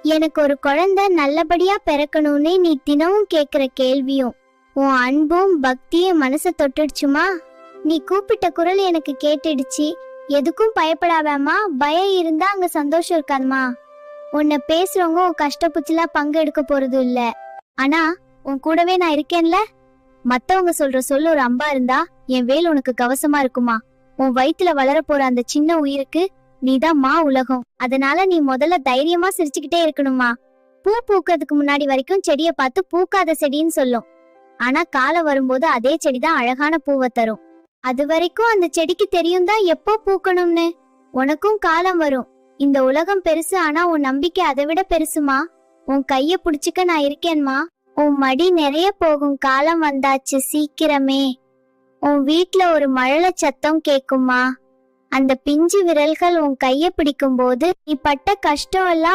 எனக்கு ஒரு குழந்தை நல்லபடியா பிறக்கணும்னு நீ தினமும் கேக்குற கேள்வியும் உன் அன்பும் பக்தியும் மனசை தொட்டுடுச்சுமா? நீ கூப்பிட்ட குரல் எனக்கு கேட்டுடுச்சு. எதுக்கும் பயப்படாதாமா. பயம் இருந்தா அங்க சந்தோஷம் இருக்காதுமா. உன்னை பேசுறவங்க உன் கஷ்டப்புச்சுல பங்கு எடுக்க போறது இல்ல. ஆனா உன் கூடவே நான் இருக்கேன்ல. மத்தவங்க சொல்ற சொல்லு ஒரு அம்பா இருந்தா என் வேல் உனக்கு கவசமா இருக்குமா. உன் வயித்துல வளர போற அந்த சின்ன உயிருக்கு நீதான் மா உலகம். அதனால நீ முதல்ல தைரியமா சிரிச்சுக்கிட்டே இருக்கணுமா. பூ பூக்கிறதுக்கு முன்னாடி வரைக்கும் செடியை பார்த்து பூக்காத செடின்னு சொல்லும். ஆனா காலம் வரும்போது அதே செடிதான் அழகான பூவை தரும். அது வரைக்கும் அந்த செடிக்கு தெரியும் தான் எப்போ பூக்கணும்னு. உனக்கும் காலம் வரும். இந்த உலகம் பெருசு, ஆனா உன் நம்பிக்கை அதை விட பெருசுமா. உன் கைய புடிச்சுக்க நான் இருக்கேன்மா. உன் மடி நிறைய போகும் காலம் வந்தாச்சு சீக்கிரமே. உன் வீட்ல ஒரு மழலை சத்தம் கேக்குமா. அந்த பிஞ்சு விரல்கள் உன் கைய பிடிக்கும் போது நீ பட்ட கஷ்டம் எல்லாம்